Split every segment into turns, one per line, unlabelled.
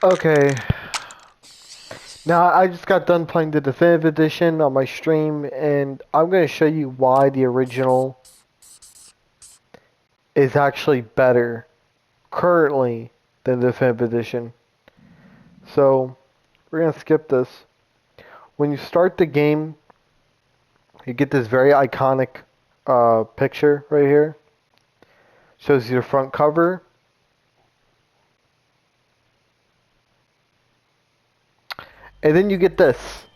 Okay, now I just got done playing the Definitive Edition on my stream, and I'm going to show you why the original is actually better currently than the Definitive Edition. So, we're going to skip this. When you start the game, you get this very iconic picture right here. Shows you the front cover. And then you get this.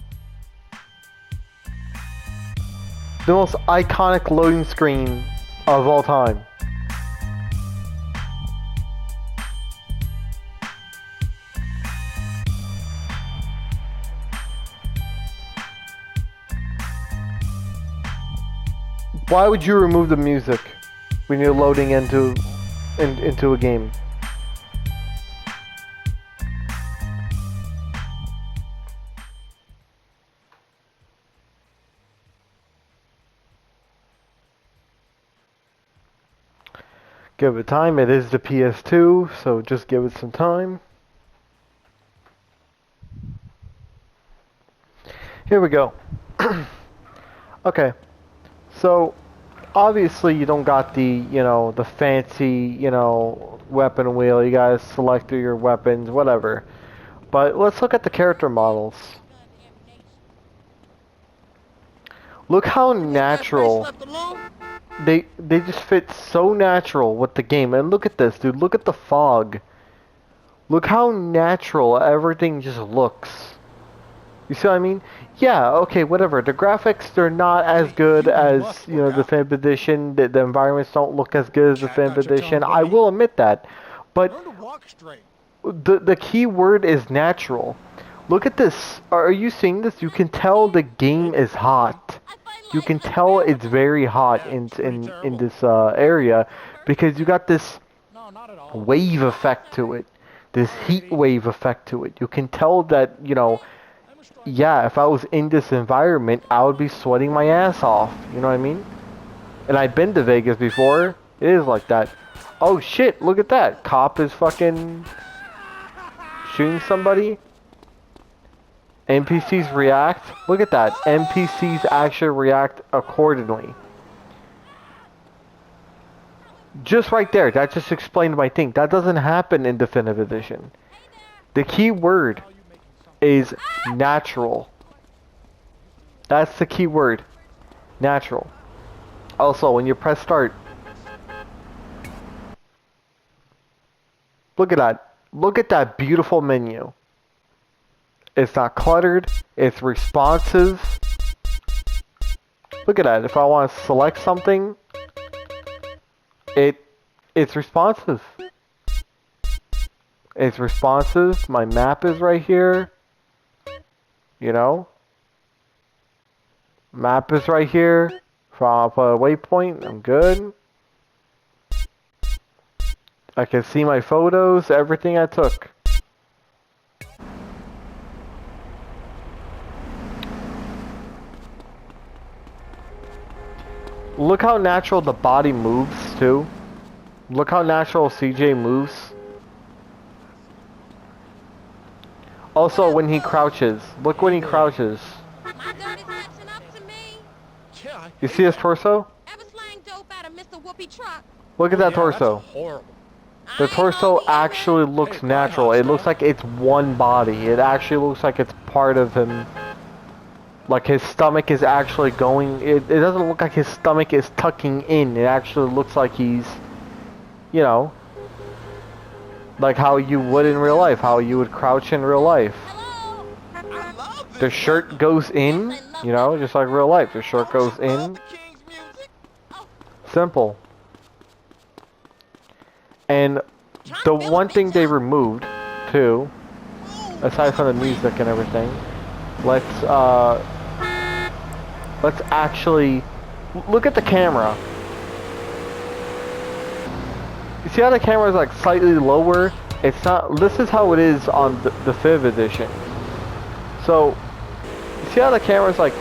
The most iconic loading screen of all time. Why would you remove the music when you're loading into a game? Give it time. It is the PS2, so just give it some time. Here we go. Okay. So, obviously you don't got the, the fancy, weapon wheel. You guys select through your weapons, whatever. But let's look at the character models. Look how natural they just fit so natural with the game. And look at this, dude. Look at the fog. Look how natural everything just looks. You see what I mean? Yeah, okay, whatever. The graphics, they're not as good as, the Definitive Edition. The environments don't look as good as the Definitive Edition. I will admit that. But the key word is natural. Look at this. Are you seeing this? You can tell the game is hot. You can tell it's very hot in this area because you got this wave effect to it. This heat wave effect to it. You can tell that, yeah, if I was in this environment, I would be sweating my ass off. You know what I mean? And I've been to Vegas before. It is like that. Oh shit, look at that. Cop is fucking shooting somebody. NPCs react. Look at that. NPCs actually react accordingly. Just right there. That just explained my thing. That doesn't happen in Definitive Edition. The key word is natural. That's the key word. Natural. Also, when you press start, look at that. Look at that beautiful menu. It's not cluttered. It's responsive. Look at that. If I want to select something, it's responsive. It's responsive. My map is right here. Map is right here. From a waypoint, I'm good. I can see my photos, everything I took. Look how natural the body moves, too. Look how natural CJ moves. Also, when he crouches. Look when he crouches. You see his torso? Look at that torso. The torso actually looks natural. It looks like it's one body. It actually looks like it's part of him. Like his stomach is actually going... It doesn't look like his stomach is tucking in. It actually looks like he's... like how you would in real life. How you would crouch in real life. The shirt goes in, just like real life. The shirt goes in. Simple. And the one thing they removed, too, aside from the music and everything, let's actually look at the camera. You see how the camera is like slightly lower? It's not. This is how it is on the Definitive Edition. So, you see how the camera is like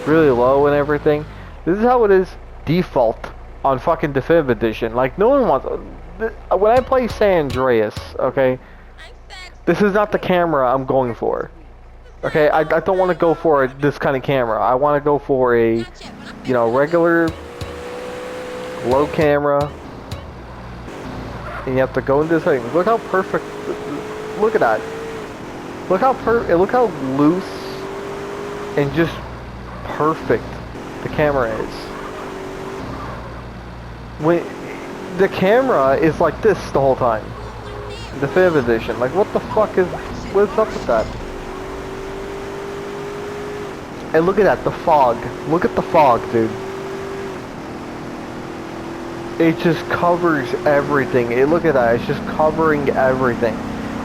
really low and everything? This is how it is default on fucking Definitive Edition. Like no one wants. When I play San Andreas, okay, This is not the camera I'm going for. Okay, I don't want to go for this kind of camera. I want to go for a, you know, regular low camera. And you have to go into settings. Look how perfect. Look at that. Look how loose and just perfect the camera is. When the camera is like this the whole time. The Definitive Edition. Like, what's up with that? And look at that, the fog. Look at the fog, dude. It just covers everything. Look at that, it's just covering everything.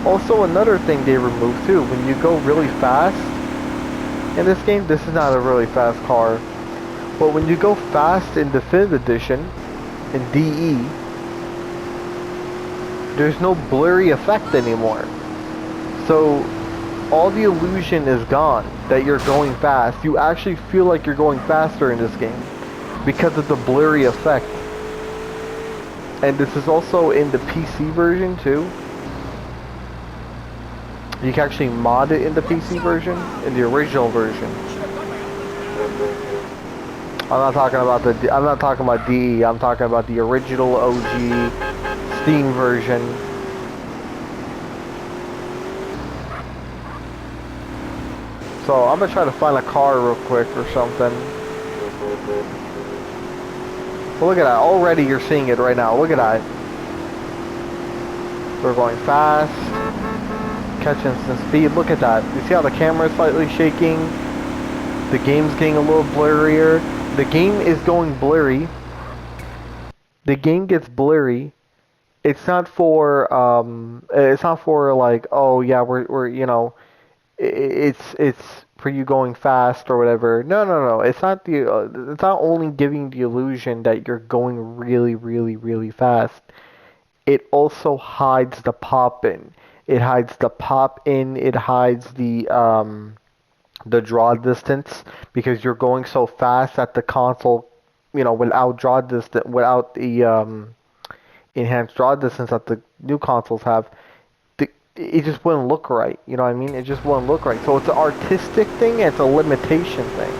Also, another thing they removed too, when you go really fast in this game, this is not a really fast car, but when you go fast in Definitive Edition, in DE, there's no blurry effect anymore. So, all the illusion is gone that you're going fast. You actually feel like you're going faster in this game because of the blurry effect. And this is also in the PC version too. You can actually mod it in the PC version, in the original version. I'm not talking about DE. I'm talking about the original OG Steam version. So I'm gonna try to find a car real quick or something. Well, look at that. Already you're seeing it right now. Look at that. We're going fast. Catching some speed. Look at that. You see how the camera is slightly shaking? The game's getting a little blurrier. The game is going blurry. The game gets blurry. It's not for like, oh yeah, we're you know, it's for you going fast or whatever. No. It's not it's not only giving the illusion that you're going really fast. It also hides the pop in. It hides the pop in. It hides the draw distance because you're going so fast that the console, you know, without draw distance, without the enhanced draw distance that the new consoles have, it just wouldn't look right. You know what I mean? It just wouldn't look right. So it's an artistic thing, and it's a limitation thing.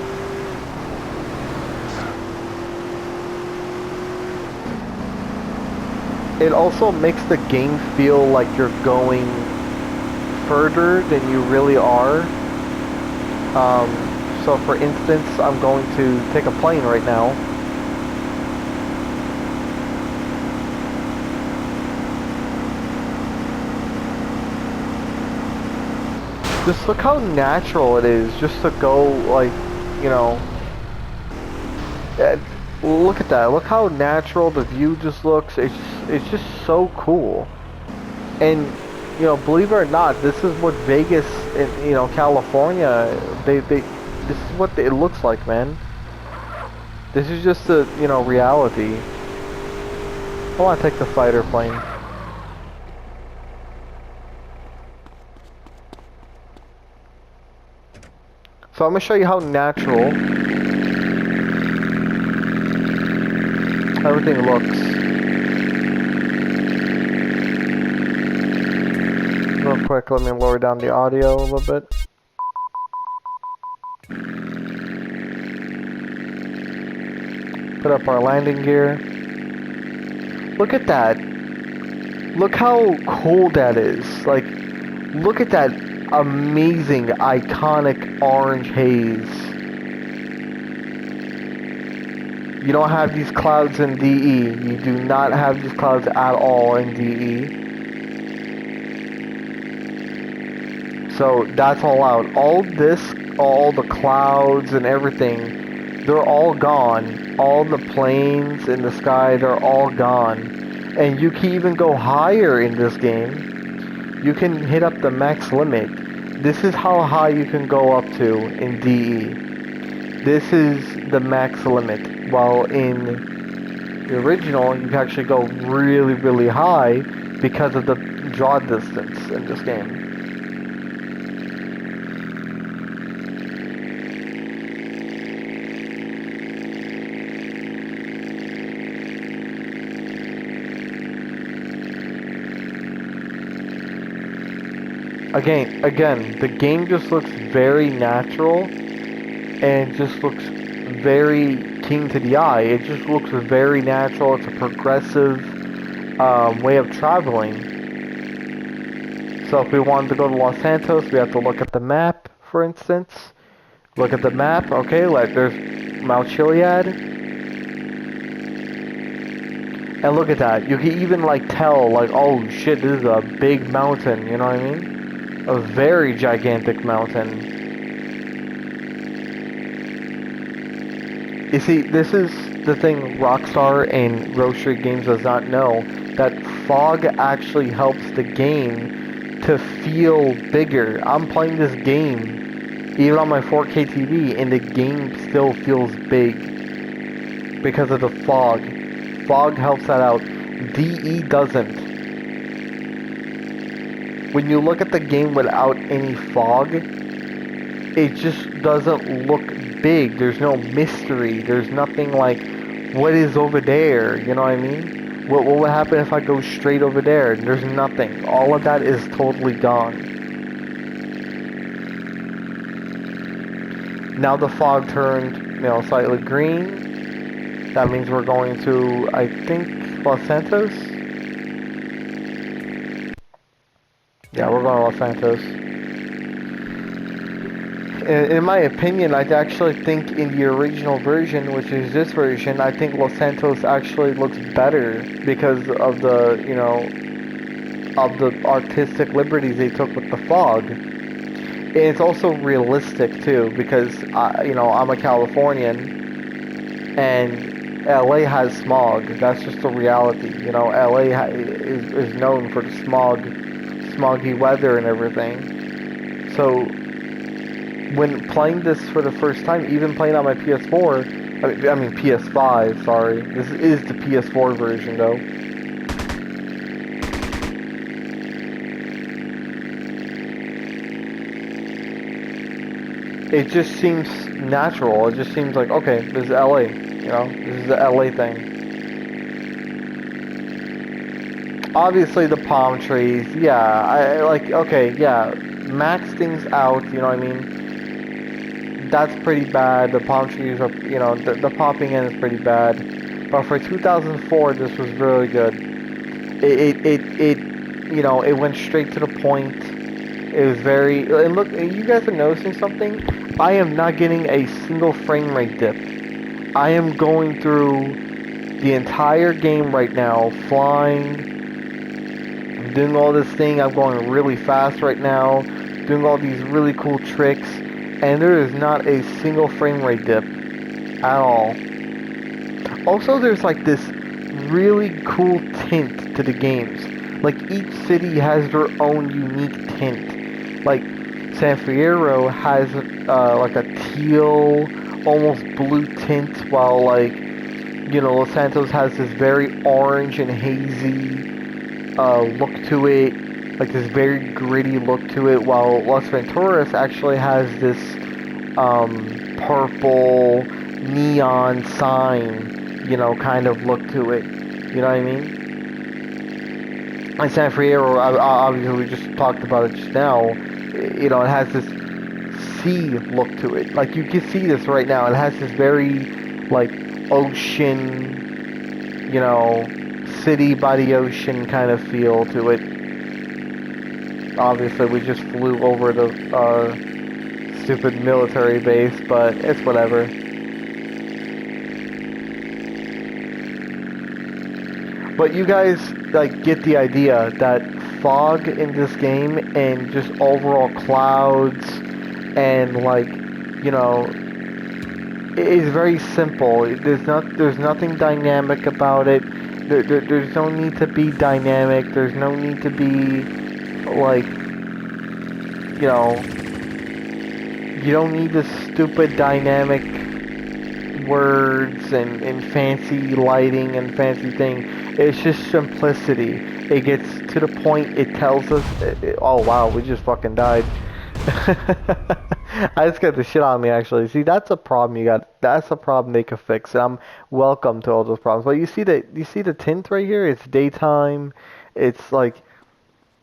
It also makes the game feel like you're going further than you really are. So for instance, I'm going to take a plane right now. Just look how natural it is just to go, like, you know, look at that. Look how natural the view just looks. It's just so cool. And, you know, believe it or not, this is what Vegas in, you know, California, this is what it looks like, man. This is just the, you know, reality. I want to take the fighter plane. So I'm going to show you how natural everything looks. Real quick, let me lower down the audio a little bit. Put up our landing gear. Look at that. Look how cool that is. Like, look at that amazing, iconic orange haze. You don't have these clouds in DE. You do not have these clouds at all in DE. So that's all out. All the clouds and everything, they're all gone. All the planes in the sky, they're all gone. And you can even go higher in this game. You can hit up the max limit. This is how high you can go up to in DE. This is the max limit. While in the original, you can actually go really high because of the draw distance in this game. Again, the game just looks very natural and just looks very keen to the eye. It just looks very natural. It's a progressive way of traveling. So if we wanted to go to Los Santos, we have to look at the map, for instance. Look at the map. Okay, like there's Mount Chiliad. And look at that. You can even like tell like, oh shit, this is a big mountain, you know what I mean? A very gigantic mountain. You see, this is the thing Rockstar and Rose Street Games does not know, that fog actually helps the game to feel bigger. I'm playing this game even on my 4K TV and the game still feels big because of the fog. Fog helps that out. DE doesn't. When you look at the game without any fog, it just doesn't look big. There's no mystery. There's nothing like, what is over there? You know what I mean? What would happen if I go straight over there? There's nothing. All of that is totally gone. Now the fog turned, slightly green. That means we're going to, I think, Los Santos? Yeah, we're going to Los Santos. In my opinion, I actually think in the original version, which is this version, I think Los Santos actually looks better because of the, of the artistic liberties they took with the fog. And it's also realistic too, because I'm a Californian, and LA has smog. That's just a reality. LA is known for the smoggy weather and everything. So when playing this for the first time, even playing on my PS4, I mean PS5, sorry. This is the PS4 version though. It just seems natural. It just seems like, okay, this is LA, this is the LA thing. Obviously the palm trees, yeah, okay, yeah, max things out, you know what I mean? That's pretty bad. The palm trees are, the popping in is pretty bad. But for 2004, this was really good. It went straight to the point. It was very, and look, you guys are noticing something? I am not getting a single frame rate dip. I am going through the entire game right now, flying, I'm doing all this thing, I'm going really fast right now, doing all these really cool tricks. And there is not a single frame rate dip at all. Also, there's like this really cool tint to the games. Like each city has their own unique tint. Like San Fierro has like a teal, almost blue tint, while like Los Santos has this very orange and hazy look to it. Like this very gritty look to it, while Las Venturas actually has this purple neon sign, kind of look to it. You know what I mean? And San Fierro, obviously we just talked about it just now. It has this sea look to it. Like you can see this right now. It has this very like ocean, city by the ocean kind of feel to it. Obviously, we just flew over the stupid military base, but it's whatever. But you guys like get the idea that fog in this game and just overall clouds and like it is very simple. There's nothing dynamic about it. There's no need to be dynamic. There's no need to be like, you don't need the stupid dynamic words and fancy lighting and fancy thing. It's just simplicity. It gets to the point. It tells us, oh wow, we just fucking died. I just got the shit on me actually. See, that's a problem you got. That's a problem they could fix. And I'm welcome to all those problems. But you see the tint right here? It's daytime. It's like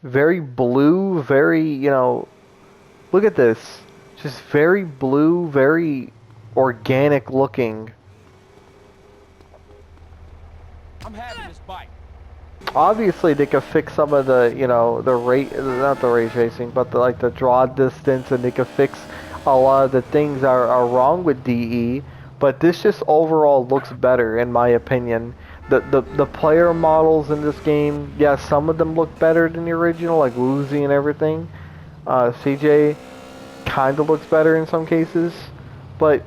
Very blue, very, you know, look at this. Just very blue, very organic looking.
I'm having this bike.
Obviously, they could fix some of the, you know, the rate, not the ray tracing, but the, like the draw distance, and they could fix a lot of the things are wrong with DE. But this just overall looks better, in my opinion. The player models in this game, yeah, some of them look better than the original, like Woozy and everything. CJ kind of looks better in some cases, but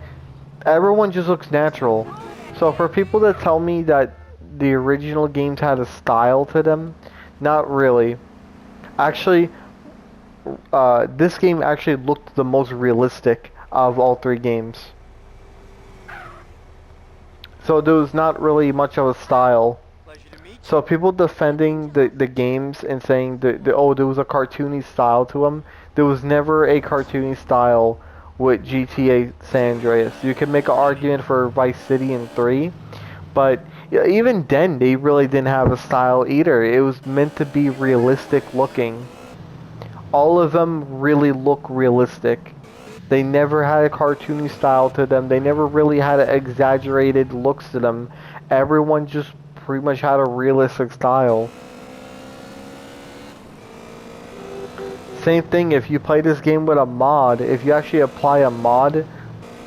everyone just looks natural. So for people that tell me that the original games had a style to them, not really. Actually, this game actually looked the most realistic of all three games. So there was not really much of a style. So people defending the games and saying that oh, there was a cartoony style to them. There was never a cartoony style with GTA San Andreas. You can make an argument for Vice City and 3, but yeah, even then they really didn't have a style either. It was meant to be realistic looking. All of them really look realistic. They never had a cartoony style to them. They never really had exaggerated looks to them. Everyone just pretty much had a realistic style. Same thing if you play this game with a mod. If you actually apply a mod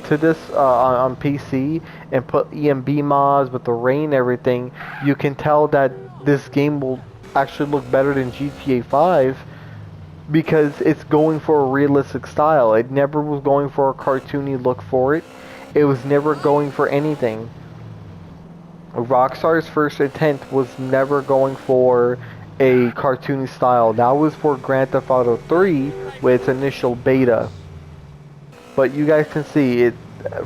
to this on PC and put EMB mods with the rain and everything, you can tell that this game will actually look better than GTA 5 because it's going for a realistic style. It never was going for a cartoony look for it. It was never going for anything. Rockstar's first intent was never going for a cartoony style. That was for Grand Theft Auto 3 with its initial beta. But you guys can see it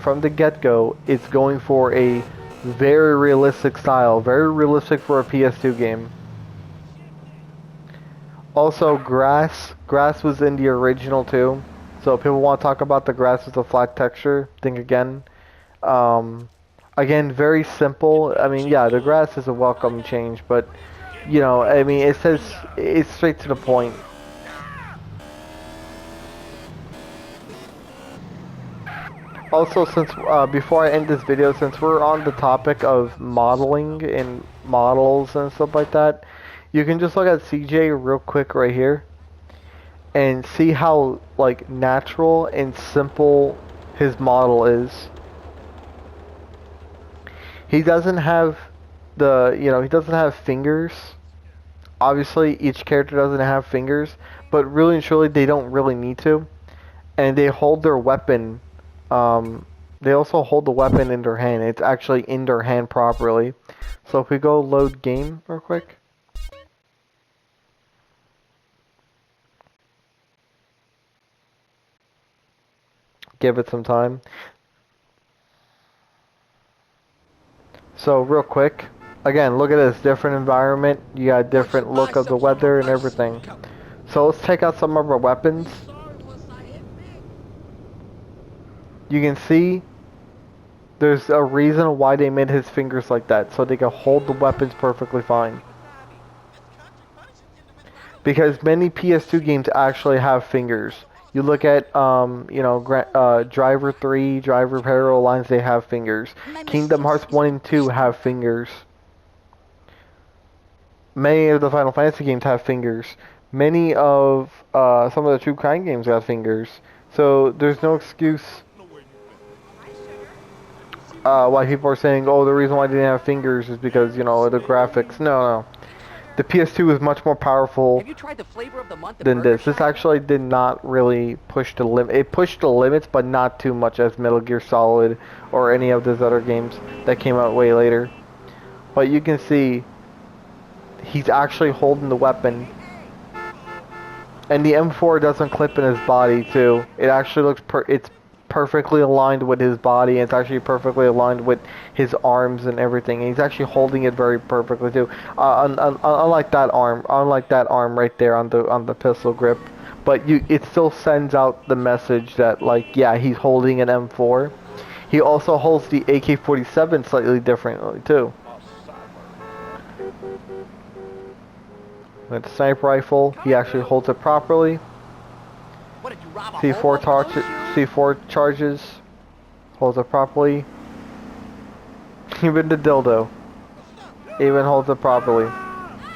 from the get-go, it's going for a very realistic style. Very realistic for a PS2 game. Also, grass was in the original too. So if people want to talk about the grass with a flat texture, think again. Again, very simple. I mean, yeah, the grass is a welcome change, but you know, I mean, it says it's straight to the point. Also, since before I end this video, since we're on the topic of modeling and models and stuff like that, you can just look at CJ real quick right here and see how like natural and simple his model is. He doesn't have he doesn't have fingers. Obviously, each character doesn't have fingers, but really and truly, they don't really need to. And they hold their weapon. They also hold the weapon in their hand. It's actually in their hand properly. So if we go load game real quick. Give it some time. So real quick, again, look at this different environment. You got a different look of the weather and everything. So let's take out some of our weapons. You can see there's a reason why they made his fingers like that, so they can hold the weapons perfectly fine. Because many PS2 games actually have fingers. You look at, Driver 3, Driver Parallel Lines, they have fingers. Kingdom Hearts 1 and 2 have fingers. Many of the Final Fantasy games have fingers. Many of some of the True Crime games have fingers. So there's no excuse why people are saying, oh, the reason why they didn't have fingers is because, you know, the graphics. No. The PS2 is much more powerful than this. This actually did not really push the limit. It pushed the limits, but not too much as Metal Gear Solid or any of those other games that came out way later. But you can see he's actually holding the weapon. And the M4 doesn't clip in his body too. It actually looks it's perfectly aligned with his body. It's actually perfectly aligned with his arms and everything. And he's actually holding it very perfectly too. Unlike that arm right there on the pistol grip. But it still sends out the message that, like, yeah, he's holding an M4. He also holds the AK-47 slightly differently too. With the sniper rifle, he actually holds it properly.
What did you rob a
C4
hobo for those
torches,
shoes?
C4 charges, holds it properly. Even the dildo, even holds it properly.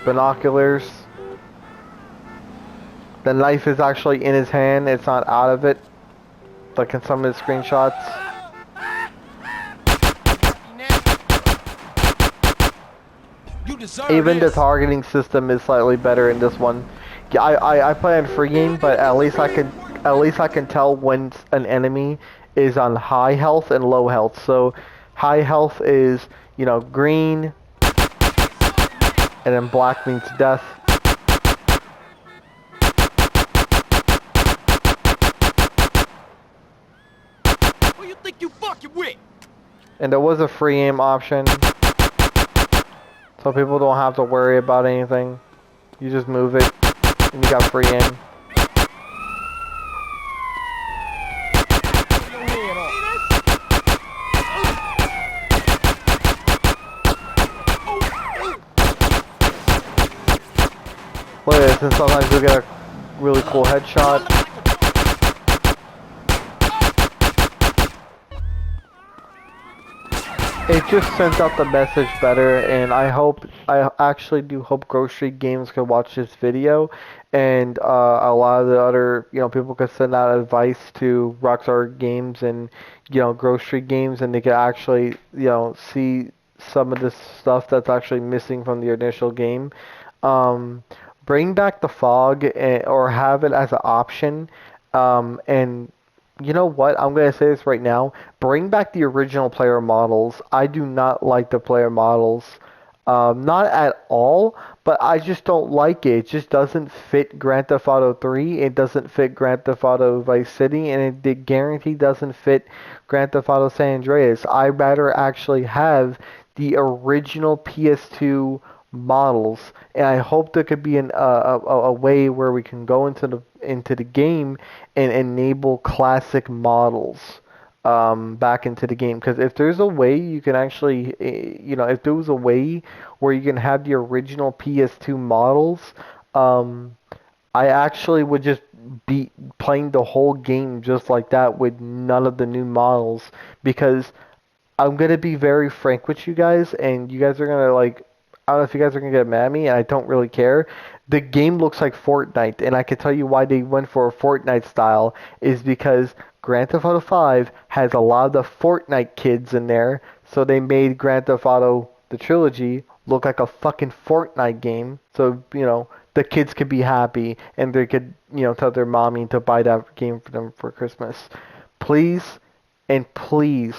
Binoculars. The knife is actually in his hand, it's not out of it, like in some of his screenshots.
You deserve
Even the
this.
targeting system is slightly better in this one. Yeah, I play on free game, but at least I can tell when an enemy is on high health and low health. So high health is, you know, green, and then black means death.
Who you think you fucking with?
And there was a free aim option, so people don't have to worry about anything. You just move it, and you got free aim. Look at this, and sometimes you'll get a really cool headshot. It just sends out the message better, and I actually do hope Grocery Games can watch this video, and a lot of the other, you know, people could send out advice to Rockstar Games and, you know, Grocery Games, and they could actually, you know, see some of this stuff that's actually missing from the initial game. Um, Bring back the fog, or have it as an option, and you know what? I'm going to say this right now. Bring back the original player models. I do not like the player models. Not at all, but I just don't like it. It just doesn't fit Grand Theft Auto 3. It doesn't fit Grand Theft Auto Vice City, and it guarantee doesn't fit Grand Theft Auto San Andreas. I'd rather actually have the original PS2 models, and I hope there could be a way where we can go into the game and enable classic models back into the game. Because if there's a way you can actually, you know, if there was a way where you can have the original PS2 models, um, I actually would just be playing the whole game just like that with none of the new models. Because I'm gonna be very frank with you guys, and you guys are gonna like. I don't know if you guys are gonna get mad at me, and I don't really care. The game looks like Fortnite, and I can tell you why they went for a Fortnite style is because Grand Theft Auto 5 has a lot of the Fortnite kids in there, so they made Grand Theft Auto the trilogy look like a fucking Fortnite game. So you know the kids could be happy, and they could, you know, tell their mommy to buy that game for them for Christmas. Please and please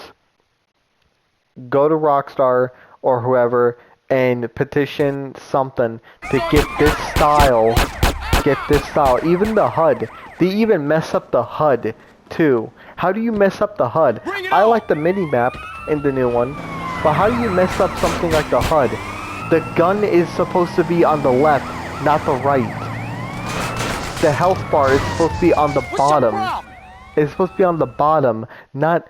go to Rockstar or whoever and petition something to get this style. Even the HUD, they even mess up the HUD too. How do you mess up the HUD? I like the mini map in the new one, but how do you mess up something like the HUD? The gun is supposed to be on the left, not the right. The health bar is supposed to be on the bottom. It's supposed to be on the bottom, not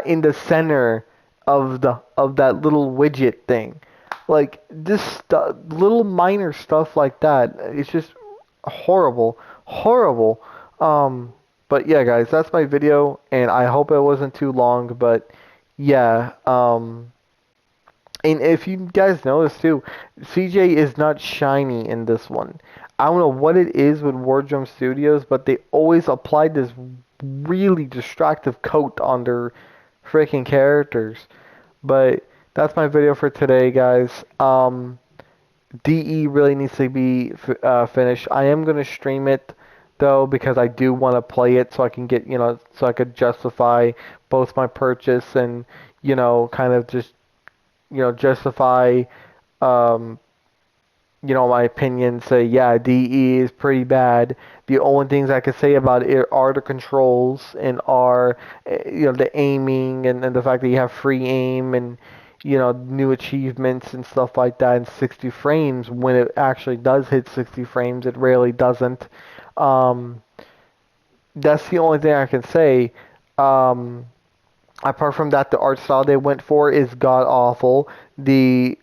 in the center of that little widget thing. Like this little minor stuff like that. It's just horrible, horrible. But yeah, guys, that's my video, and I hope it wasn't too long. But yeah, and if you guys notice too, CJ is not shiny in this one. I don't know what it is with Wardrum Studios, but they always apply this really distractive coat on their freaking characters. But that's my video for today, guys. DE really needs to be finished. I am gonna stream it though because I do want to play it so I can get, you know, so I could justify both my purchase and, you know, kind of just, you know, justify um you know, my opinion, say, yeah, DE is pretty bad. The only things I could say about it are the controls and are, you know, the aiming and the fact that you have free aim and, you know, new achievements and stuff like that in 60 frames. When it actually does hit 60 frames, it rarely doesn't. Um, that's the only thing I can say. Um, Apart from that, the art style they went for is god awful. The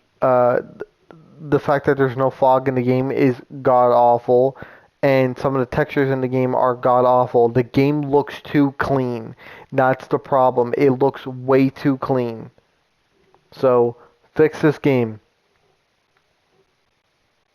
the fact that there's no fog in the game is god awful, and some of the textures in the game are god awful. The game looks too clean. That's the problem. It looks way too clean. So fix this game.